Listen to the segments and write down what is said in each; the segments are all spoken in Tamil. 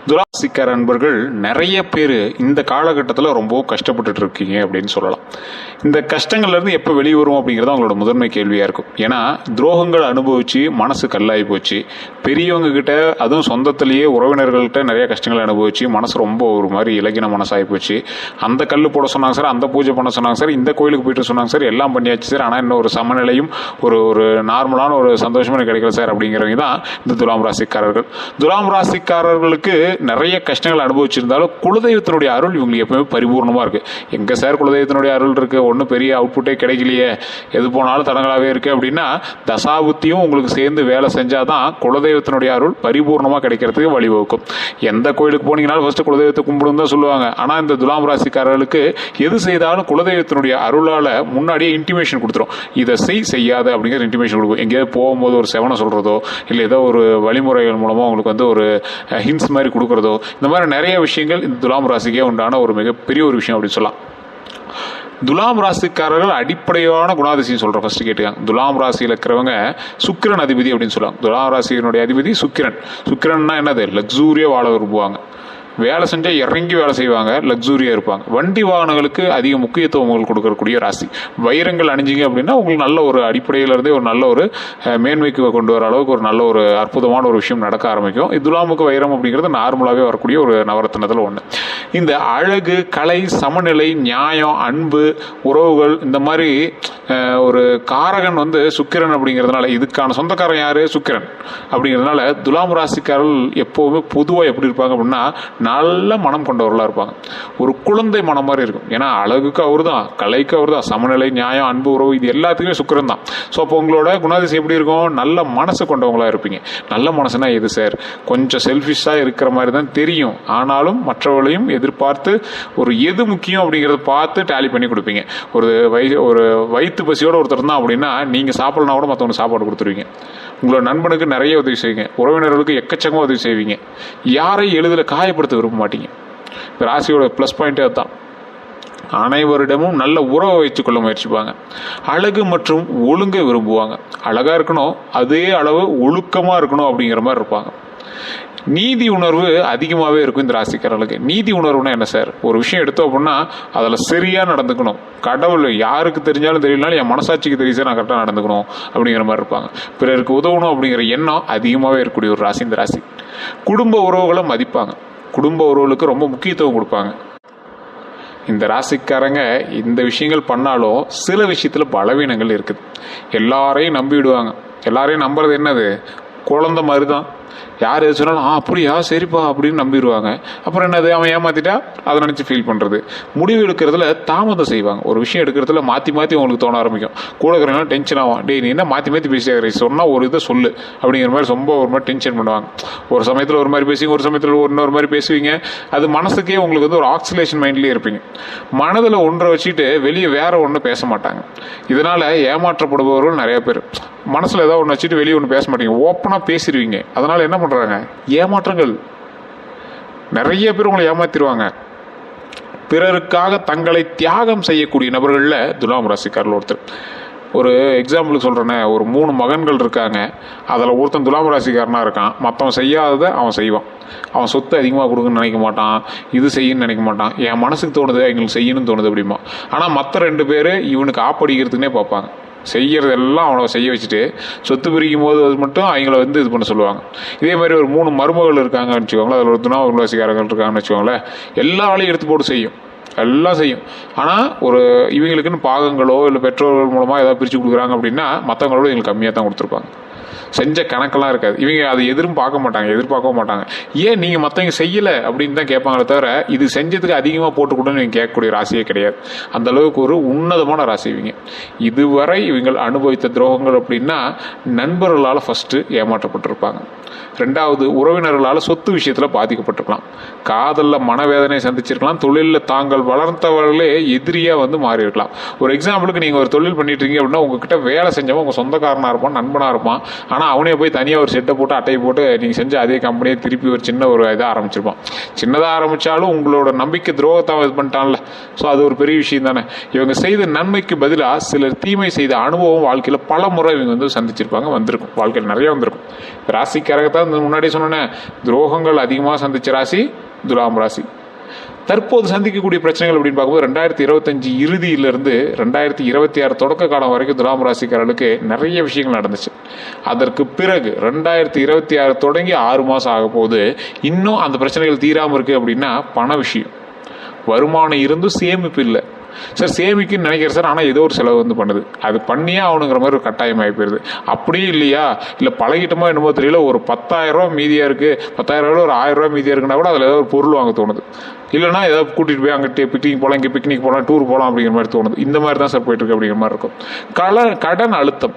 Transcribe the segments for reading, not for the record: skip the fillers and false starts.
துலாராசிக்கார அன்பர்கள் நிறைய பேர் இந்த காலகட்டத்தில் ரொம்ப கஷ்டப்பட்டுட்டு இருக்கீங்க அப்படின்னு சொல்லலாம். இந்த கஷ்டங்கள்லேருந்து எப்போ வெளியே வரும் அப்படிங்கிறது அவங்களோட முதன்மை கேள்வியாக இருக்கும். ஏன்னா துரோகங்கள் அனுபவித்து மனசு கல்லாகி போச்சு. பெரியவங்க கிட்ட, அதுவும் சொந்தத்திலேயே உறவினர்கள்ட்ட நிறைய கஷ்டங்களை அனுபவிச்சு மனசு ரொம்ப ஒரு மாதிரி இலகின மனசாகி போச்சு. அந்த கல் போட சொன்னாங்க சார், அந்த பூஜை பண்ண சொன்னாங்க சார், இந்த கோயிலுக்கு போயிட்டு சொன்னாங்க சார், எல்லாம் பண்ணியாச்சு சார், ஆனால் இன்னும் ஒரு சமநிலையும் ஒரு நார்மலான ஒரு சந்தோஷமான கிடைக்கல சார் அப்படிங்கிறவங்க தான் இந்த துலாம் ராசிக்காரர்கள். துலாம் ராசிக்காரர்களுக்கு நிறைய கஷ்டங்கள் அனுபவிச்சிருந்தாலும் குலதெய்வத்தினுடைய அருள் இவங்களுக்கு எப்பவுமே பரிபூர்ணமாக இருக்குது. எங்கே சார் குலதெய்வத்தினுடைய அருள் இருக்குது, ஒன்றும் பெரிய அவுட்புட்டே கிடைக்கலையே, எது போனாலும் தடங்களாகவே இருக்குது அப்படின்னா, தசாபுத்தியும் உங்களுக்கு சேர்ந்து வேலை செஞ்சால் தான் குலதெய்வத்தினுடைய அருள் பரிபூர்ணமாக கிடைக்கிறதுக்கு வழிவகுக்கும். எந்த கோயிலுக்கு போனீங்கன்னாலும் ஃபஸ்ட்டு குலதெய்வத்தை கும்பிடுன்னு தான் சொல்லுவாங்க. ஆனால் இந்த துலாம் ராசிக்காரர்களுக்கு எது செய்தாலும் குலதெய்வத்தினுடைய அருளால் முன்னாடியே இன்டிமேஷன் கொடுத்துரும். இதை செய்யாத அப்படிங்கிற இன்டிமேஷன் கொடுக்கும். எங்கேயாவது போகும்போது ஒரு செவனை சொல்கிறதோ இல்லை ஏதோ ஒரு வழிமுறைகள் மூலமாக உங்களுக்கு வந்து ஒரு ஹின்ஸ் மாதிரி கொடுக்குறதோ, இந்த மாதிரி நிறைய விஷயங்கள் இந்த துலாம் ராசிக்கே உண்டான ஒரு மிகப்பெரிய ஒரு விஷயம் அப்படின்னு சொல்லலாம். துலாம் ராசிக்காரர்கள் அடிப்படையான குணாதிசயம் சொல்கிறேன். ஃபர்ஸ்ட் கேட்டுக்காங்க. துலாம் ராசியில் இருக்கிறவங்க சுக்கிரன் அதிபதி அப்படின்னு சொல்லுவாங்க. துலாம் ராசியினுடைய அதிபதி சுக்கிரன். சுக்கிரன்னா என்னது? லக்ஸூரியாக வாழ விரும்புவாங்க. வேலை செஞ்சால் இறங்கி வேலை செய்வாங்க, லக்ஸூரியாக இருப்பாங்க. வண்டி வாகனங்களுக்கு அதிக முக்கியத்துவம் உங்களுக்கு கொடுக்கக்கூடிய ராசி. வைரங்கள் அணிஞ்சிங்க அப்படின்னா உங்களுக்கு நல்ல ஒரு அடிப்படையிலேருந்தே ஒரு நல்ல ஒரு மேன்மைக்கு கொண்டு வர அளவுக்கு ஒரு நல்ல ஒரு அற்புதமான ஒரு விஷயம் நடக்க ஆரம்பிக்கும். துலாமுக்கு வைரம் அப்படிங்கிறது நார்மலாகவே வரக்கூடிய ஒரு நவரத்தினத்தில் ஒன்று. இந்த அழகு, கலை, சமநிலை, நியாயம், அன்பு, உறவுகள், இந்த மாதிரி ஒரு காரகன் வந்து சுக்கிரன் அப்படிங்கிறதுனால, இதுக்கான சொந்தக்காரன் யார்? சுக்கிரன் அப்படிங்கிறதுனால துலாம் ராசிக்காரர்கள் எப்போவுமே பொதுவாக எப்படி இருப்பாங்க அப்படின்னா, நல்ல மனம் கொண்டவர்களாக இருப்பாங்க. ஒரு குழந்தை மனம் மாதிரி இருக்கும். ஏன்னா அழகுக்கு அவர் தான், கலைக்கு அவர் தான், சமநிலை, நியாயம், அன்பு, உறவு, இது எல்லாத்துக்குமே சுக்கிரன் தான். ஸோ அப்போ உங்களோட குணாதிசயம் எப்படி இருக்கும்? நல்ல மனசு கொண்டவங்களாக இருப்பீங்க. நல்ல மனசுனா எது சார்? கொஞ்சம் செல்ஃபிஷாக இருக்கிற மாதிரி தான் தெரியும், ஆனாலும் மற்றவர்களையும் எதிர்பார்த்து ஒரு எது முக்கியம் அப்படிங்கிறத பார்த்து டேலி பண்ணி கொடுப்பீங்க. ஒரு வயிற்று பசியோடு ஒருத்தர் தான் அப்படின்னா நீங்கள் சாப்பிடலாம் கூட மற்றவங்க சாப்பாடு கொடுத்துருவீங்க. உங்களோட நண்பனுக்கு நிறைய உதவி செய்வீங்க. உறவினர்களுக்கு எக்கச்சக்கமாக உதவி செய்வீங்க. யாரையும் எளிதில் காயப்படுத்த விரும்ப மாட்டீங்க. இப்போ ராசியோட ப்ளஸ் பாயிண்ட்டே அதுதான். அனைவரிடமும் நல்ல உறவை வைத்துக்கொள்ள முயற்சிப்பாங்க. அழகு மற்றும் ஒழுங்கை விரும்புவாங்க. அழகாக இருக்கணும், அதே அளவு ஒழுக்கமாக இருக்கணும் அப்படிங்கிற மாதிரி இருப்பாங்க. நீதி உணர்வு அதிகமாகவே இருக்கும் இந்த ராசிக்காரர்களுக்கு. நீதி உணர்வுனா என்ன சார்? ஒரு விஷயம் எடுத்தோம் அப்படின்னா அதில் சரியாக நடந்துக்கணும். கடவுள் யாருக்கு தெரிஞ்சாலும் தெரியலனாலும் என் மனசாட்சிக்கு தெரியும் சார், நான் கரெக்டாக நடந்துக்கணும் அப்படிங்கிற மாதிரி இருப்பாங்க. பிறருக்கு உதவணும் அப்படிங்கிற எண்ணம் அதிகமாகவே இருக்கக்கூடிய ஒரு ராசி இந்த ராசி. குடும்ப உறவுகளை மதிப்பாங்க. குடும்ப உறவுகளுக்கு ரொம்ப முக்கியத்துவம் கொடுப்பாங்க. இந்த ராசிக்காரங்க இந்த விஷயங்கள் பண்ணாலும் சில விஷயத்தில் பலவீனங்கள் இருக்குது. எல்லாரையும் நம்பிவிடுவாங்க. எல்லாரையும் நம்புறது என்னது? குழந்தை மாதிரி தான். யார் எது சொன்னாலும் அப்படியா சரிப்பா அப்படின்னு நம்பிடுவாங்க. அப்புறம் என்னது? அவன் ஏமாத்திட்டா அதை நினச்சி ஃபீல் பண்ணுறது. முடிவு எடுக்கிறதுல தாமதம் செய்வாங்க. ஒரு விஷயம் எடுக்கிறதுல மாற்றி உங்களுக்கு தோண ஆரம்பிக்கும். கூட இருக்கிறவங்க டென்ஷன் ஆகும். டே நீ என்ன மாற்றி பேசியாகிற, சொன்னால் ஒரு இதை சொல்லு அப்படிங்கிற மாதிரி ரொம்ப ஒரு மாதிரி டென்ஷன் பண்ணுவாங்க. ஒரு சமயத்தில் ஒரு மாதிரி பேசுவீங்க, ஒரு சமயத்தில் இன்னொரு மாதிரி பேசுவீங்க. அது மனசுக்கே உங்களுக்கு வந்து ஒரு ஆக்சிலேஷன் மைண்ட்லேயே இருப்பீங்க. மனதில் ஒன்றை வச்சுட்டு வெளியே வேற ஒன்று பேச மாட்டாங்க. இதனால் ஏமாற்றப்படுபவர்கள் நிறைய பேர். மனசில் ஏதாவது ஒன்று வச்சுட்டு வெளியே ஒன்று பேச மாட்டீங்க, ஓப்பனாக பேசிடுவீங்க. அதனால் என்ன பண்ணுறாங்க? ஏமாற்றங்கள். நிறைய பேர் உங்களை ஏமாத்திடுவாங்க. பிறருக்காக தங்களை தியாகம் செய்யக்கூடிய நபர்களில் துலாம் ராசிக்காரர்கள் ஒருத்தர். ஒரு எக்ஸாம்பிளுக்கு சொல்கிறேன்னே, ஒரு 3 மகன்கள் இருக்காங்க. அதில் ஒருத்தன் துலாம் ராசிக்காரனாக இருக்கான். மற்றவன் செய்யாததை அவன் செய்வான். அவன் சொத்து அதிகமாக கொடுக்குன்னு நினைக்க மாட்டான், இது செய்யணும்னு நினைக்க மாட்டான். என் மனசுக்கு தோணுது, எங்களுக்கு செய்யணும்னு தோணுது அப்படிமா. ஆனால் மற்ற 2 பேர் இவனுக்கு ஆப்படிக்கிறதுக்குனே பார்ப்பாங்க. செய்கிறதெல்லாம் அவனை செய்ய வச்சுட்டு சொத்து பிரிக்கும் போது அது மட்டும் அவங்கள வந்து இது பண்ண சொல்லுவாங்க. இதே மாதிரி ஒரு 3 மருமகள் இருக்காங்கன்னு வச்சுக்கோங்களேன். அதில் ஒரு துலாம் ராசிக்காரர்கள் இருக்காங்கன்னு வச்சுக்கோங்களேன். எல்லா வேலையும் எடுத்து போட்டு செய்யும், எல்லாம் செய்யும். ஆனால் ஒரு இவங்களுக்குன்னு பாகங்களோ இல்லை பெற்றோர்கள் மூலமாக ஏதாவது பிரித்து கொடுக்குறாங்க அப்படின்னா மற்றவங்களோட இவங்களுக்கு கம்மியாக தான் கொடுத்துருப்பாங்க. செஞ்ச கணக்கெல்லாம் இருக்காது. இவங்க அதை எதிர்பார்க்கவும் மாட்டாங்க. ஏன் நீங்கள் மற்றவங்க செய்யலை அப்படின்னு தான் கேட்பாங்களே தவிர இது செஞ்சதுக்கு அதிகமாக போட்டுக்கூடன்னு நீங்கள் கேட்கக்கூடிய ராசியே கிடையாது. அந்த அளவுக்கு ஒரு உன்னதமான ராசி இவங்க. இதுவரை இவங்கள் அனுபவித்த துரோகங்கள் அப்படின்னா நண்பர்களால் ஃபஸ்ட்டு ஏமாற்றப்பட்டிருப்பாங்க. 2வது உறவினர்களால் சொத்து விஷயத்தில் பாதிக்கப்பட்டிருக்கலாம். காதலில் மனவேதனை சந்திச்சிருக்கலாம். தொழிலில் தாங்கள் வளர்த்தவர்களே எதிரியாக வந்து மாறி இருக்கலாம். ஒரு எக்ஸாம்பிளுக்கு நீங்கள் ஒரு தொழில் பண்ணிட்டு இருக்கீங்க அப்படின்னா உங்ககிட்ட வேலை செஞ்சவன் உங்கள் சொந்தக்காரனாக இருப்பான், நண்பனாக இருப்பான். ஆனால் ஆனால் அவனே போய் தனியாக ஒரு செட்டை போட்டு அட்டையை போட்டு நீங்கள் செஞ்ச அதே கம்பெனியை திருப்பி ஒரு சின்ன ஒரு இதாக ஆரம்பிச்சிருப்பான். சின்னதாக ஆரம்பித்தாலும் உங்களோட நம்பிக்கை துரோகத்தை இது பண்ணிட்டான்ல. ஸோ அது ஒரு பெரிய விஷயம் தானே. இவங்க செய்த நன்மைக்கு பதிலாக சிலர் தீமை செய்த அனுபவம் வாழ்க்கையில் பல முறை இவங்க வந்து சந்திச்சிருப்பாங்க, வந்திருக்கும், வாழ்க்கையில் நிறைய வந்திருக்கும். ராசிக்காரகத்தான் முன்னாடியே சொன்னேன், துரோகங்கள் அதிகமாக சந்திச்ச ராசி துலாம் ராசி. தற்போது சந்திக்கக்கூடிய பிரச்சனைகள் அப்படின்னு பார்க்கும்போது 2025 இறுதியிலிருந்து 2026 தொடக்க காலம் வரைக்கும் துலாம் ராசிக்காரர்களுக்கு நிறைய விஷயங்கள் நடந்துச்சு. அதற்கு பிறகு 2026 தொடங்கி 6 மாதம் ஆக போது இன்னும் அந்த பிரச்சனைகள் தீராமல் இருக்குது. அப்படின்னா பண விஷயம், வருமானம் இருந்தும் சேமிப்பு இல்லை சார். சேமிக்குன்னு நினைக்கிறேன் சார், ஆனால் ஏதோ ஒரு செலவு வந்து பண்ணுது, அது பண்ணியே ஆகணுங்கிற மாதிரி ஒரு கட்டாயம் ஆகி போயிருது. அப்படியும் இல்லையா, இல்லை பழகிட்டோமோ என்னமோ தெரியல, ஒரு 10,000 மீதியாக இருக்குது, 10,000 ஒரு 1,000 மீதியாக இருக்குன்னா கூட அதில் ஏதாவது ஒரு பொருள் வாங்க தோணுது. இல்லைனா ஏதாவது கூட்டிகிட்டு போய் அங்கிட்டு பிக்னிக் போகலாம், இங்கே பிக்னிக் போகலாம், டூர் போகலாம் அப்படிங்கிற மாதிரி தோணுது. இந்த மாதிரி தான் சார் போயிட்டுருக்கு அப்படிங்கிற மாதிரி இருக்கும். கடன் அழுத்தம்,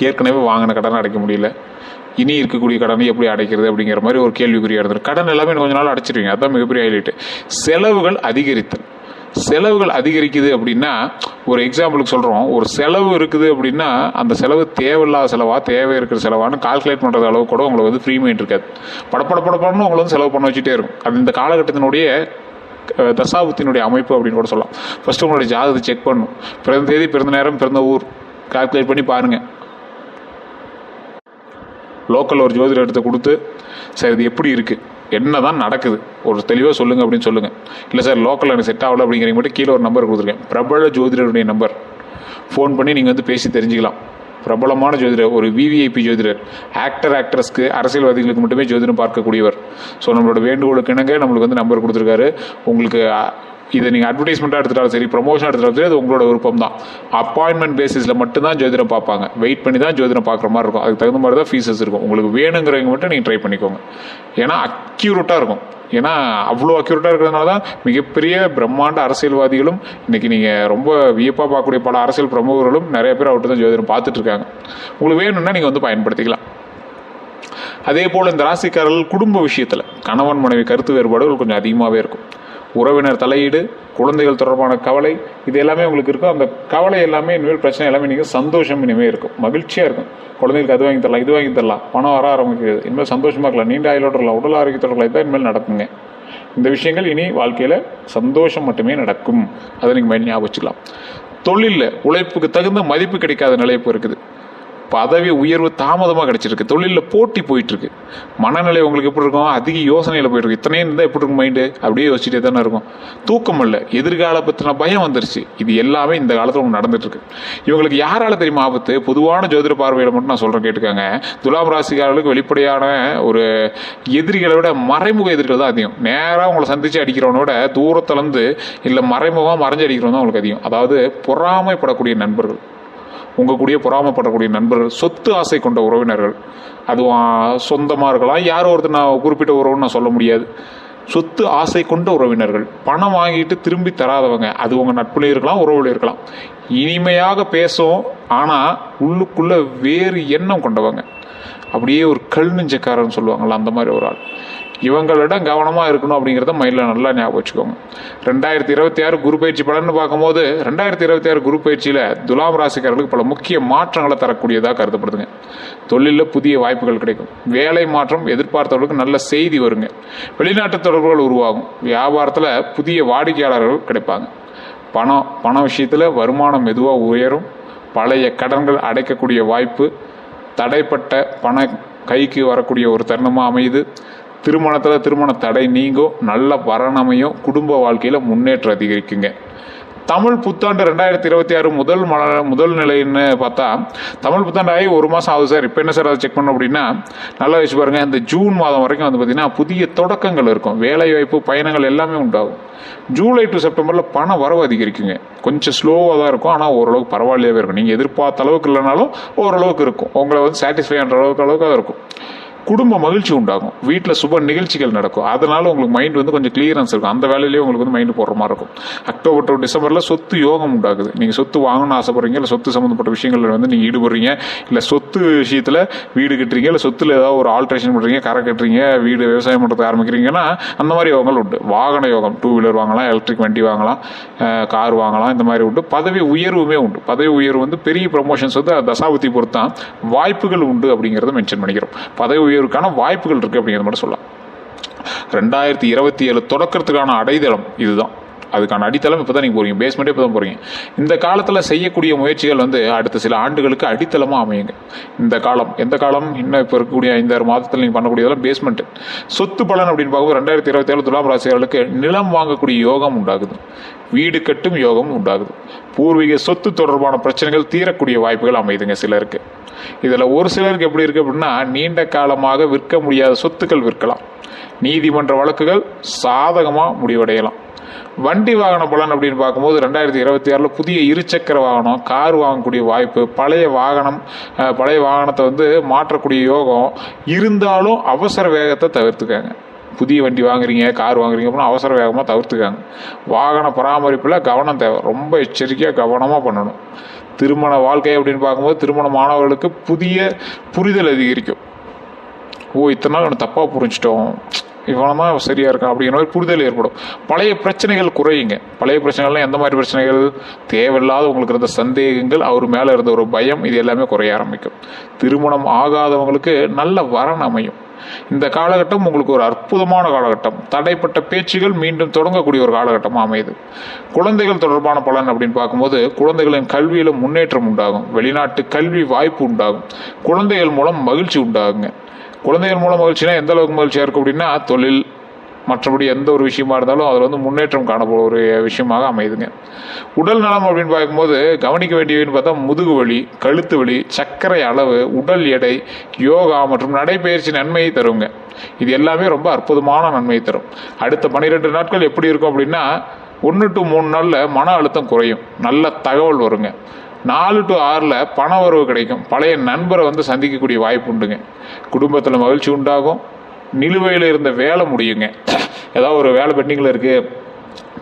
ஏற்கனவே வாங்கின கடனை அடைக்க முடியல, இனி இருக்கக்கூடிய கடனை எப்படி அடைக்கிறது அப்படிங்கிற மாதிரி ஒரு கேள்விக்குறியாக இருந்தது. கடன் எல்லாமே கொஞ்ச நாள் அடைச்சிருவீங்க, அதுதான் மிகப்பெரிய ஹைலைட்டு. செலவுகள் அதிகரித்தல், செலவுகள் அதிகரிக்குது அப்படின்னா, ஒரு எக்ஸாம்பிளுக்கு சொல்கிறோம், ஒரு செலவு இருக்குது அப்படின்னா அந்த செலவு தேவையில்லாத செலவா தேவை இருக்கிற செலவான்னு கால்குலேட் பண்ணுறது அளவு கூட உங்களுக்கு வந்து ஃப்ரீ மைண்ட் இருக்காது. படப்படன்னு உங்களை வந்து செலவு பண்ண வச்சுட்டே இருக்கும். அது இந்த காலகட்டத்தினுடைய தசாபுத்தினுடைய அமைப்பு அப்படின்னு கூட சொல்லலாம். ஃபஸ்ட்டு உங்களுடைய ஜாதகத்தை செக் பண்ணணும். பிறந்த தேதி, பிறந்த நேரம், பிறந்த ஊர் கால்குலேட் பண்ணி பாருங்கள். லோக்கல் ஒரு ஜோதிடர் எடுத்து கொடுத்து, சார் இது எப்படி இருக்குது, என்ன தான் நடக்குது, ஒரு தெளிவாக சொல்லுங்கள் அப்படின்னு சொல்லுங்கள். இல்லை சார் லோக்கல் எனக்கு செட் ஆகலை அப்படிங்கிறீங்க மட்டும் கீழே ஒரு நம்பர் கொடுத்துருக்கேன், பிரபல ஜோதிடருடைய நம்பர். ஃபோன் பண்ணி நீங்கள் வந்து பேசி தெரிஞ்சுக்கலாம். பிரபலமான ஜோதிடர், ஒரு விவிஐபி ஜோதிடர், ஆக்டர்ஸ்க்கு, அரசியல்வாதிகளுக்கு மட்டுமே ஜோதிடம் பார்க்கக்கூடியவர். ஸோ நம்மளோட வேண்டுகோளுக்கு இணங்க நம்மளுக்கு வந்து நம்பர் கொடுத்துருக்காரு. உங்களுக்கு இதை நீங்கள் அட்வர்டைஸ்மெண்ட்டாக எடுத்துட்டாலும் சரி, ப்ரொமோஷன் எடுத்துட்டாலும் சரி, அது உங்களோட விருப்பம் தான். அப்பாயின்மெண்ட் பேசிஸில் மட்டும்தான் ஜோதிடம் பார்ப்பாங்க, வெயிட் பண்ணி தான் ஜோதிடம் பார்க்குற மாதிரி இருக்கும். அதுக்கு தகுந்த மாதிரி தான் ஃபீஸஸ் இருக்கும். உங்களுக்கு வேணுங்கிறவங்க மட்டும் நீங்கள் ட்ரை பண்ணிக்கோங்க. ஏன்னா அக்யூரேட்டாக இருக்கும். ஏன்னா அவ்வளோ அக்யூரேட்டாக இருக்கிறதுனால தான் மிகப்பெரிய பிரம்மாண்ட அரசியல்வாதிகளும் இன்றைக்கி நீங்கள் ரொம்ப வியப்பாக பார்க்கக்கூடிய பல அரசியல் பிரமுகர்களும் நிறைய பேர் அவர்கிட்ட தான் ஜோதிடம் பார்த்துட்ருக்காங்க. உங்களுக்கு வேணும்னா நீங்கள் வந்து பயன்படுத்திக்கலாம். அதே போல் இந்த ராசிக்காரர்கள் குடும்ப விஷயத்தில் கணவன் மனைவி கருத்து வேறுபாடுகள் கொஞ்சம் அதிகமாகவே இருக்கும். உறவினர் தலையீடு, குழந்தைகள் தொடர்பான கவலை, இது எல்லாமே உங்களுக்கு இருக்கும். அந்த கவலை எல்லாமே இனிமேல் பிரச்சனை எல்லாமே நீங்கள் சந்தோஷம் இனிமேல் இருக்கும், மகிழ்ச்சியாக இருக்கும். குழந்தைகளுக்கு அது வாங்கி தரலாம், இது வாங்கி தரலாம், பணம் வர ஆரம்பிக்கிறது, இனிமேல் சந்தோஷமாக இருக்கலாம், நீண்ட ஆயுளோட இருக்கலாம், உடல் ஆரோக்கியத்தோட தான் இனிமேல் நடக்குங்க. இந்த விஷயங்கள் இனி வாழ்க்கையில் சந்தோஷம் மட்டுமே நடக்கும். அதை நீங்கள் மைண்ட் ஞாபகம் வச்சுக்கலாம். தொழிலில் உழைப்புக்கு தகுந்த மதிப்பு கிடைக்காத நிலை இப்போ இருக்குது. பதவி உயர்வு தாமதமாக கிடைச்சிருக்கு. தொழிலில் போட்டி போயிட்டுருக்கு. மனநிலை உங்களுக்கு எப்படி இருக்கும், அதிக யோசனையில் போயிட்டுருக்கு. இத்தனையும் இருந்தால் எப்படி இருக்கும் மைண்டு, அப்படியே யோசிச்சுட்டே தானே இருக்கும். தூக்கம் இல்லை, எதிர்கால பற்றின பயம் வந்துருச்சு. இது எல்லாமே இந்த காலத்தில் உங்களுக்கு நடந்துட்டுருக்கு. இவங்களுக்கு யாரால தெரியுமா ஆபத்து? பொதுவான ஜோதிட பார்வையில் மட்டும் நான் சொல்கிறேன், கேட்டுக்காங்க. துலாம் ராசிக்காரர்களுக்கு வெளிப்படையான ஒரு எதிரிகளை விட மறைமுக எதிரிகள் தான் அதிகம். நேராக உங்களை சந்தித்து அடிக்கிறவனோட தூரத்துலேருந்து இல்லை மறைமுகமாக மறைஞ்சு அடிக்கிறவன் தான் உங்களுக்கு அதிகம். அதாவது பொறாமைப்படக்கூடிய நண்பர்கள், உங்கள் கூடிய பொறாமப்படக்கூடிய நண்பர்கள், சொத்து ஆசை கொண்ட உறவினர்கள், அதுவும் சொந்தமாக இருக்கலாம், யாரோ ஒருத்தர் நான் குறிப்பிட்ட உறவுன்னு நான் சொல்ல முடியாது. சொத்து ஆசை கொண்ட உறவினர்கள், பணம் வாங்கிட்டு திரும்பி தராதவங்க, அது உங்கள் நட்புலேயும் இருக்கலாம், உறவுல இருக்கலாம். இனிமையாக பேசும், ஆனால் உள்ளுக்குள்ளே வேறு எண்ணம் கொண்டவங்க, அப்படியே ஒரு கல் நெஞ்சக்காரன்னு சொல்லுவாங்கள்ல, அந்த மாதிரி ஒரு ஆள். இவங்களிடம் கவனமாக இருக்கணும் அப்படிங்கிறத மைண்டில் நல்லா ஞாபகம் வச்சுக்கோங்க. 2026 குரு பயிற்சி பலன்னு பார்க்கும்போது 2026 குரு பயிற்சியில் துலாம் ராசிக்காரர்களுக்கு பல முக்கிய மாற்றங்களை தரக்கூடியதாக கருதப்படுதுங்க. தொழிலில் புதிய வாய்ப்புகள் கிடைக்கும், வேலை மாற்றம் எதிர்பார்த்தவர்களுக்கு நல்ல செய்தி வருங்க, வெளிநாட்டு தொடர்புகள் உருவாகும், வியாபாரத்தில் புதிய வாடிக்கையாளர்கள் கிடைப்பாங்க, பண விஷயத்தில் வருமானம் மெதுவாக உயரும், பழைய கடன்கள் அடைக்கக்கூடிய வாய்ப்பு, தடைப்பட்ட பண கைக்கு வரக்கூடிய ஒரு தருணமாக அமையுது, திருமணத்தில் திருமண தடை நீங்கும், நல்ல வரனமையும், குடும்ப வாழ்க்கையில் முன்னேற்றம் அதிகரிக்குங்க. தமிழ் புத்தாண்டு 2026 முதல் நிலைன்னு பார்த்தா, தமிழ் புத்தாண்டு ஆகி 1 மாதம் ஆகுது சார். இப்போ என்ன சார் அதை செக் பண்ணோம் அப்படின்னா, நல்லா வச்சு பாருங்கள். இந்த ஜூன் மாதம் வரைக்கும் வந்து பார்த்திங்கன்னா புதிய தொடக்கங்கள் இருக்கும், வேலை வாய்ப்பு, பயணங்கள் எல்லாமே உண்டாகும். ஜூலை டு செப்டம்பரில் பண வரவு அதிகரிக்குங்க. கொஞ்சம் ஸ்லோவாக தான் இருக்கும், ஆனால் ஓரளவுக்கு பரவாயில்லையாவே இருக்கும். நீங்கள் எதிர்பார்த்த அளவுக்கு இல்லைனாலும் ஓரளவுக்கு இருக்கும், உங்களை வந்து சாட்டிஸ்ஃபை பண்ணுற அளவுக்கு தான் இருக்கும். குடும்ப மகிழ்ச்சி உண்டாகும், வீட்டில் சுப நிகழ்ச்சிகள் நடக்கும். அதனால உங்களுக்கு மைண்ட் வந்து கொஞ்சம் கிளியரன்ஸ் இருக்கும், அந்த வேலையிலேயே உங்களுக்கு வந்து மைண்டு போடுற மாதிரி இருக்கும். அக்டோபர் டு டிசம்பரில் சொத்து யோகம் உண்டாகுது. நீங்கள் சொத்து வாங்கணும்னு ஆசைப்படுறீங்க, இல்லை சொத்து சம்மந்தப்பட்ட விஷயங்கள் வந்து நீங்கள் ஈடுபடுறீங்க, இல்லை சொத்து விஷயத்தில் வீடு கட்டுறீங்க, இல்லை சொத்தில் ஏதாவது ஒரு ஆல்ட்ரேஷன் பண்ணுறீங்க, கரை கட்டுறீங்க, வீடு விவசாயம் பண்ணுறது ஆரம்பிக்கிறீங்கன்னா அந்த மாதிரி யோகங்கள் உண்டு. வாகன யோகம், 2 வீலர் வாங்கலாம், எலக்ட்ரிக் வண்டி வாங்கலாம், கார் வாங்கலாம், இந்த மாதிரி உண்டு. பதவி உயர்வுமே உண்டு. பதவி உயர்வு வந்து பெரிய ப்ரமோஷன்ஸ் வந்து தசாபதி பொறுத்தான் வாய்ப்புகள் உண்டு அப்படிங்கிறத மென்ஷன் பண்ணிக்கிறோம். பதவி உயர்வுக்கான வாய்ப்புகள் இருக்குது அப்படிங்கிறத மட்டும் சொல்லலாம். 2027 தொடக்கத்துக்கான அடைதளம் இதுதான். அதுக்கான அடித்தளம் இப்போ தான் நீங்கள் போகிறீங்க, பேஸ்மெண்ட்டே இப்போ தான் போகிறீங்க. இந்த காலத்தில் செய்யக்கூடிய முயற்சிகள் வந்து அடுத்த சில ஆண்டுகளுக்கு அடித்தளமாக அமையுங்க. இந்த காலம் எந்த காலம்? இன்னும் இப்போ இருக்கக்கூடிய 5-6 மாதத்தில் நீங்கள் பண்ணக்கூடியதெல்லாம் பேஸ்மெண்ட்டு. சொத்து பலன் அப்படின்னு பார்க்கும்போது 2027 துலாம் ராசிகளுக்கு நிலம் வாங்கக்கூடிய யோகம் உண்டாகுது, வீடு கட்டும் யோகம் உண்டாகுது, பூர்வீக சொத்து தொடர்பான பிரச்சனைகள் தீரக்கூடிய வாய்ப்புகள் அமையுதுங்க சிலருக்கு. இதில் ஒரு சிலருக்கு எப்படி இருக்குது அப்படின்னா, நீண்ட காலமாக விற்க முடியாத சொத்துக்கள் விற்கலாம், நீதிமன்ற வழக்குகள் சாதகமாக முடிவடையலாம். வண்டி வாகன பலன் அப்படின்னு பார்க்கும்போது 2026 புதிய இருசக்கர வாகனம், கார் வாங்கக்கூடிய வாய்ப்பு, பழைய வாகனத்தை வந்து மாற்றக்கூடிய யோகம் இருந்தாலும் அவசர வேகத்தை தவிர்த்துக்காங்க. புதிய வண்டி வாங்குறீங்க, கார் வாங்குறீங்க அப்படின்னா அவசர வேகமாக தவிர்த்துக்காங்க. வாகன பராமரிப்பில் கவனம் தேவை, ரொம்ப எச்சரிக்கையாக கவனமாக பண்ணணும். திருமண வாழ்க்கை அப்படின்னு பார்க்கும்போது திருமணமானவர்களுக்கு புதிய புரிதல் அதிகரிக்கும். இத்தனை நாள் ஒன்று தப்பாக புரிஞ்சிட்டோம், இவன் தான் சரியாக இருக்கான் அப்படிங்கிற மாதிரி புரிதல் ஏற்படும். பழைய பிரச்சனைகள் குறையுங்க. பழைய பிரச்சனைகள்லாம் எந்த மாதிரி பிரச்சனைகள்? தேவையில்லாத உங்களுக்கு இருந்த சந்தேகங்கள், அவர் மேலே இருந்த ஒரு பயம், இது எல்லாமே குறைய ஆரம்பிக்கும். திருமணம் ஆகாதவங்களுக்கு நல்ல வரன் அமையும். இந்த காலகட்டம் உங்களுக்கு ஒரு அற்புதமான காலகட்டம். தடைப்பட்ட பேச்சுகள் மீண்டும் தொடங்கக்கூடிய ஒரு காலகட்டமாக அமையுது. குழந்தைகள் தொடர்பான பலன் அப்படின்னு பார்க்கும்போது குழந்தைகளின் கல்வியில் முன்னேற்றம் உண்டாகும், வெளிநாட்டு கல்வி வாய்ப்பு உண்டாகும், குழந்தைகள் மூலம் மகிழ்ச்சி உண்டாகுங்க. குழந்தைகள் மூலம் மகிழ்ச்சினா எந்த அளவுக்கு மகிழ்ச்சியாக இருக்கும் அப்படின்னா, தொழில் மற்றபடி எந்த ஒரு விஷயமா இருந்தாலும் அதில் வந்து முன்னேற்றம் காணப்படும் ஒரு விஷயமாக அமையுதுங்க. உடல் நலம் அப்படின்னு பார்க்கும்போது கவனிக்க வேண்டியதுன்னு பார்த்தா முதுகு வலி, கழுத்து வலி, சர்க்கரை அளவு, உடல் எடை, யோகா மற்றும் நடைபயிற்சி நன்மையை தருங்க. இது எல்லாமே ரொம்ப அற்புதமான நன்மையை தரும். அடுத்த 12 நாட்கள் எப்படி இருக்கும் அப்படின்னா, 1 to 3 நாளில் மன அழுத்தம் குறையும், நல்ல தகவல் வருங்க. 4 to 6 பண வரவு கிடைக்கும், பழைய நண்பரை வந்து சந்திக்கக்கூடிய வாய்ப்பு உண்டுங்க. குடும்பத்தில் மகிழ்ச்சி உண்டாகும், நிலுவையில் இருந்த வேலை முடியுங்க. ஏதாவது ஒரு வேலை பெண்டிங்கில் இருக்குது,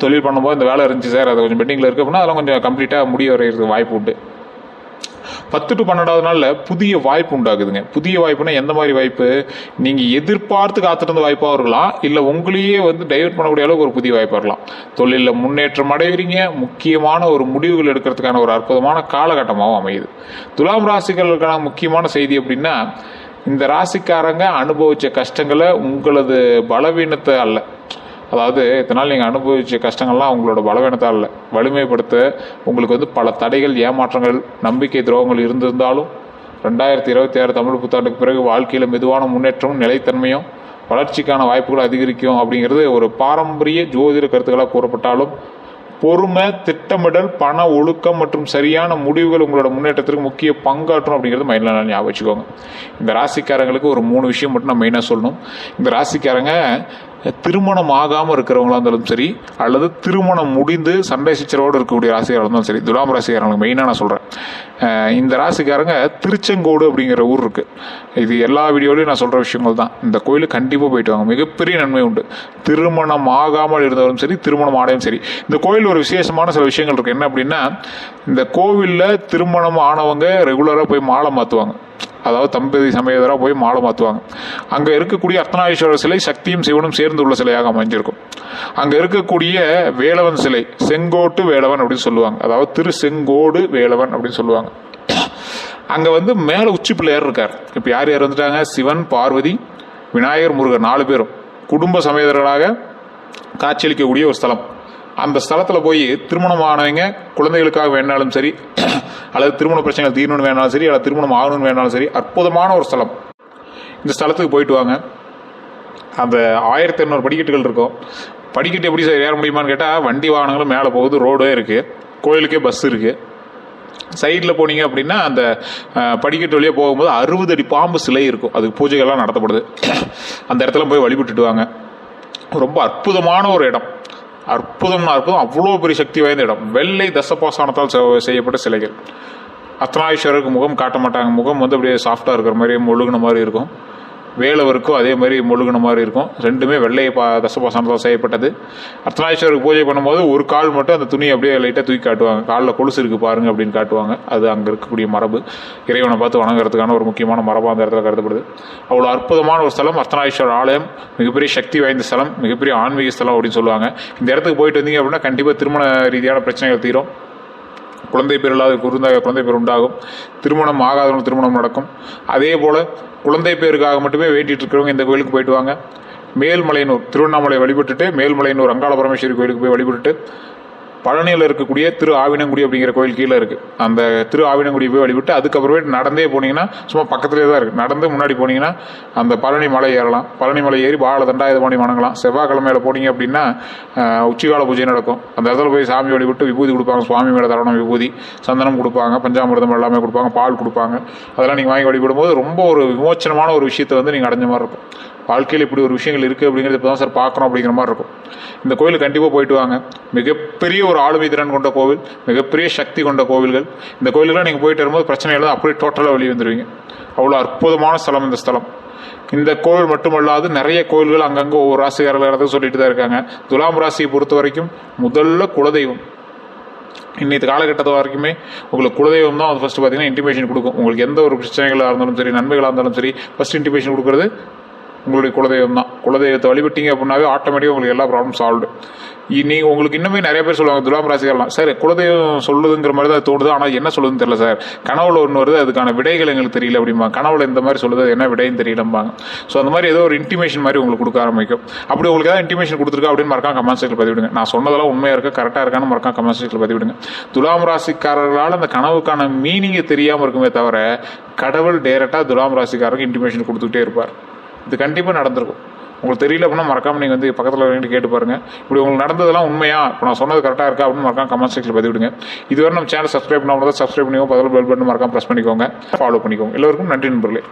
தொழில் பண்ணும்போது இந்த வேலை இருந்துச்சு சார், அது கொஞ்சம் பெண்டிங்கில் இருக்குது அப்படின்னா அதெல்லாம் கொஞ்சம் கம்ப்ளீட்டாக முடிய வரைகிறதுக்கு வாய்ப்பு உண்டு. 10 to 12 நாளில் புதிய வாய்ப்பு உண்டாகுதுங்க. புதிய வாய்ப்புனா எந்த மாதிரி வாய்ப்பு? நீங்கள் எதிர்பார்த்து காத்திருந்த வாய்ப்பாக இருக்கலாம், இல்லை உங்களையே வந்து டைவர்ட் பண்ணக்கூடிய அளவுக்கு ஒரு புதிய வாய்ப்பாக இருக்கலாம். தொழிலில் முன்னேற்றம் அடைவீங்க, முக்கியமான ஒரு முடிவுகள் எடுக்கிறதுக்கான ஒரு அற்புதமான காலகட்டமாகவும் அமையுது. துலாம் ராசிகளுக்கான முக்கியமான செய்தி அப்படின்னா, இந்த ராசிக்காரங்க அனுபவித்த கஷ்டங்களை உங்களது பலவீனத்தை அல்ல, அதாவது இதனால் நீங்கள் அனுபவித்த கஷ்டங்கள்லாம் உங்களோட பலவீனத்தை அல்ல, வலிமைப்படுத்த உங்களுக்கு வந்து பல தடைகள், ஏமாற்றங்கள், நம்பிக்கை துரோகங்கள் இருந்திருந்தாலும் 2026 தமிழ் புத்தாண்டுக்கு பிறகு வாழ்க்கையில் மெதுவான முன்னேற்றமும் நிலைத்தன்மையும் வளர்ச்சிக்கான வாய்ப்புகள் அதிகரிக்கும் அப்படிங்கிறது ஒரு பாரம்பரிய ஜோதிட கருத்துக்களாக கூறப்பட்டாலும், பொறுமை, திட்டமிடல், பண ஒழுக்கம் மற்றும் சரியான முடிவுகள் உங்களோட முன்னேற்றத்திற்கு முக்கிய பங்காற்றும் அப்படிங்கிறது மைண்டில் ஞாபகம் வச்சுக்கோங்க. இந்த ராசிக்காரங்களுக்கு ஒரு 3 விஷயம் மட்டும் நான் மெயினாக சொல்லணும். இந்த ராசிக்காரங்க திருமணம் ஆகாமல் இருக்கிறவங்களா இருந்தாலும் சரி, அல்லது திருமணம் முடிந்து சண்டை சச்சரவோடு இருக்கக்கூடிய ராசிக்காரங்க இருந்தாலும் சரி, துலாம் ராசிக்காரங்களுக்கு மெயினாக நான் சொல்கிறேன். இந்த ராசிக்காரங்க திருச்செங்கோடு அப்படிங்கிற ஊர் இருக்குது. இது எல்லா வீடியோலையும் நான் சொல்கிற விஷயங்கள் தான். இந்த கோயிலுக்கு கண்டிப்பாக போயிட்டு வாங்க, மிகப்பெரிய நன்மை உண்டு. திருமணம் ஆகாமல் இருந்தாலும் சரி, திருமணம் ஆடையும் சரி. இந்த கோயில் ஒரு விசேஷமான சில விஷயங்கள் இருக்குது. என்ன அப்படின்னா, இந்த கோவிலில் திருமணம் ஆனவங்க ரெகுலராக போய் மாலை மாற்றுவாங்க, அதாவது தம்பதி சமேதராக போய் மாலை மாற்றுவாங்க. அங்கே இருக்கக்கூடிய அர்த்தநாரீஸ்வரர் சிலை சக்தியும் சிவனும் சேர்ந்து உள்ள சிலையாக அமைஞ்சிருக்கும். அங்கே இருக்கக்கூடிய வேலவன் சிலை செங்கோட்டு வேலவன் அப்படின்னு சொல்லுவாங்க, அதாவது திரு செங்கோடு வேலவன் அப்படின்னு சொல்லுவாங்க. அங்கே வந்து மேலே உச்சி பிள்ளையார் இருக்கார். இப்போ யார் யார் வந்துட்டாங்க? சிவன், பார்வதி, விநாயகர், முருகர் 4 பேரும் குடும்ப சமேதர்களாக காட்சியளிக்கக்கூடிய ஒரு ஸ்தலம். அந்த ஸ்தலத்தில் போய் திருமணம் ஆனவங்க குழந்தைகளுக்காக வேணாலும் சரி, அல்லது திருமண பிரச்சனைகள் தீரணும்னு வேணாலும் சரி, அல்லது திருமணம் ஆகணும்னு வேணாலும் சரி, அற்புதமான ஒரு ஸ்தலம். இந்த ஸ்தலத்துக்கு போயிட்டு வாங்க. அந்த 1800 படிக்கட்டுகள் இருக்கும். படிக்கட்டு எப்படி சார் ஏற முடியுமான்னு கேட்டால், வண்டி வாகனங்களும் மேலே போகுது, ரோடே இருக்குது, கோயிலுக்கே பஸ் இருக்குது. சைடில் போனீங்க அப்படின்னா அந்த படிக்கட்டு வழியாக போகும்போது 60 அடி பாம்பு சிலை இருக்கும், அதுக்கு பூஜைகள்லாம் நடத்தப்படுது. அந்த இடத்துல போய் வழிபட்டுட்டு வாங்க. ரொம்ப அற்புதமான ஒரு இடம், அற்புதம்னா அற்புதம், அவ்வளோ பெரிய சக்தி வாய்ந்த இடம். வெள்ளை தசபாசானத்தால் செய்யப்பட்ட சிலைகள். அர்த்தநாரீஸ்வரருக்கு முகம் காட்ட மாட்டாங்க, முகம் வந்து அப்படியே சாஃப்டாக இருக்கிற மாதிரி, முழுகின மாதிரி இருக்கும். வேலவருக்கும் அதே மாதிரி முழுகின மாதிரி இருக்கும். ரெண்டுமே வெள்ளை தசபாசனத்தால் செய்யப்பட்டது. அர்த்தநாரீஸ்வரருக்கு பூஜை பண்ணும்போது ஒரு கால் மட்டும் அந்த துணியை அப்படியே லைட்டாக தூக்கி காட்டுவாங்க. காலில் கொலுசு இருக்குது பாருங்க அப்படின்னு காட்டுவாங்க. அது அங்கே இருக்கக்கூடிய மரபு, இறைவனை பார்த்து வணங்குறதுக்கான ஒரு முக்கியமான மரபாக அந்த இடத்துல கருதப்படுது. அவ்வளோ அற்புதமான ஒரு ஸ்தலம் அர்த்தநாரீஸ்வரர் ஆலயம். மிகப்பெரிய சக்தி வாய்ந்த ஸ்தலம், மிகப்பெரிய ஆன்மீக ஸ்தலம் அப்படின்னு சொல்லுவாங்க. இந்த இடத்துக்கு போயிட்டு வந்தீங்க அப்படின்னா கண்டிப்பாக திருமண ரீதியான பிரச்சனைகள் தீரும். குழந்தை பேர் இல்லாத குழந்தை பேர் உண்டாகும். திருமணம் ஆகாதவங்க திருமணம் நடக்கும். அதே போல் குழந்தை பேருக்காக மட்டுமே வேண்டிட்டு இருக்கிறவங்க இந்த கோயிலுக்கு போயிட்டு வாங்க. மேல்மலையனூர் திருவண்ணாமலை வழிபட்டுட்டு மேல்மலையனூர் அங்காள பரமேஸ்வரி கோயிலுக்கு போய் வழிபட்டுட்டு பழனியில் இருக்கக்கூடிய திரு ஆவினங்குடி அப்படிங்கிற கோயில் கீழே இருக்குது. அந்த திரு ஆவினங்குடி போய் வழிபட்டு அதுக்கப்புறமேட்டு நடந்தே போனீங்கன்னா சும்மா பக்கத்துலேயே தான் இருக்குது. நடந்து முன்னாடி போனீங்கன்னா அந்த பழனி மலை ஏறலாம். பழனி மலை ஏறி பால தண்டாயுதபாணி வணங்கலாம். செவ்வாய்க்கிழமையில போனீங்க அப்படின்னா உச்சிகால பூஜை நடக்கும். அந்த இடத்துல போய் சாமி வழிபட்டு விபூதி கொடுப்பாங்க. சுவாமி மேலே தரணும் விபூதி, சந்தனம் கொடுப்பாங்க, பஞ்சாமிர்தம் எல்லாமே கொடுப்பாங்க, பால் கொடுப்பாங்க. அதெல்லாம் நீங்கள் வாங்கி வழிபடும்போது ரொம்ப ஒரு விமோச்சனமான ஒரு விஷயத்தை வந்து நீங்கள் அடைஞ்ச மாதிரி இருக்கும். வாழ்க்கையில் இப்படி ஒரு விஷயங்கள் இருக்குது அப்படிங்கிறது இப்போ தான் சார் பார்க்குறோம் அப்படிங்கிற மாதிரி இருக்கும். இந்த கோயிலுக்கு கண்டிப்பாக போயிட்டு வாங்க. மிகப்பெரிய ஒரு ஆளுமை திறன் கொண்ட கோவில், மிகப்பெரிய சக்தி கொண்ட கோவில்கள். இந்த கோயிலுக்குலாம் நீங்கள் போயிட்டு வரும்போது பிரச்சனை இல்லை, அப்படியே டோட்டலாக வெளியே வந்துடுவீங்க. அவ்வளோ அற்புதமான ஸ்தலம் இந்த ஸ்தலம். இந்த கோவில் மட்டுமல்லாது நிறைய கோயில்கள் அங்கங்கே ஒவ்வொரு ராசிக்காரர்கள் சொல்லிட்டு தான் இருக்காங்க. துலாம் ராசியை பொறுத்த வரைக்கும் முதல்ல குலதெய்வம். இன்னைக்கு காலகட்டத்தை வரைக்குமே உங்களுக்கு குலதெய்வம் தான் ஃபஸ்ட்டு பார்த்தீங்கன்னா இன்டிமேஷன் கொடுக்கும். உங்களுக்கு எந்த ஒரு பிரச்சனைகளாக இருந்தாலும் சரி, நன்மைகளாக இருந்தாலும் சரி, ஃபஸ்ட் இன்டிமேஷன் கொடுக்குறது உங்களுடைய குலதெய்வம் தான். குலதெய்வத்தை வழிபட்டீங்க அப்படின்னாவே ஆட்டோமேட்டிக்காக உங்களுக்கு எல்லா ப்ராப்ளம் சால்வ்டு. நீங்கள் உங்களுக்கு இன்னுமே நிறைய பேர் சொல்லுவாங்க துலாம் ராசிகள்லாம், சார் குலதெய்வம் சொல்லுதுங்கிற மாதிரி தான் தோணுது, ஆனால் என்ன சொல்லுதுன்னு தெரியல சார், கனவுல ஒன்று வருது, அதுக்கான விடைகள் எங்களுக்கு தெரியல அப்படிம்பாங்க. கனவுல இந்த மாதிரி சொல்லுது, என்ன விடைன்னு தெரியலம்பாங்க. ஸோ அந்த மாதிரி ஏதோ ஒரு இன்டிமேஷன் மாதிரி உங்களுக்கு கொடுக்க ஆரம்பிக்கும். அப்படி உங்களுக்கு ஏதாவது இன்டிமேஷன் கொடுத்துருக்கா அப்படின்னு மறக்காம கமெண்ட் செக்ஷனில் பதிவிடுங்க. நான் சொன்னதெல்லாம் உண்மையாக இருக்கா கரெக்டாக இருக்கான்னு மறக்காம கமெண்ட் செக்ஷனில் பதிவிடுங்க. துலாம் ராசிக்காரர்களால் அந்த கனவுக்கான மீனிங்கை தெரியாமல் இருக்குமே தவிர கடவுள் டைரெக்டாக துலாம் ராசிக்காரருக்கு இன்டிமேஷன் கொடுத்துக்கிட்டே இருப்பார். இது கண்டிப்பாக நடந்திருக்கும். உங்களுக்கு தெரியல அப்படின்னா மறக்காம நீங்கள் வந்து பக்கத்தில் வேண்டி கேட்டு பாருங்கள். இப்படி உங்களுக்கு நடந்ததெல்லாம் உண்மையா, இப்போ நான் சொன்னது கரெக்டாக இருக்கா அப்படின்னு மறக்காம கமெண்ட் செக்ஷனில் பதிவிடுங்க. இதுவரை நம்ம சேனல் சப்ஸ்கிரைப் பண்ணாமல் சப்ஸ்கிரைப் பண்ணிக்கோங்க. பதில் பெல் பட்டன் மறக்காம ப்ரெஸ் பண்ணிக்கோங்க, ஃபாலோ பண்ணிக்கோங்க. எல்லோருக்கும் நன்றி நண்பர்களே.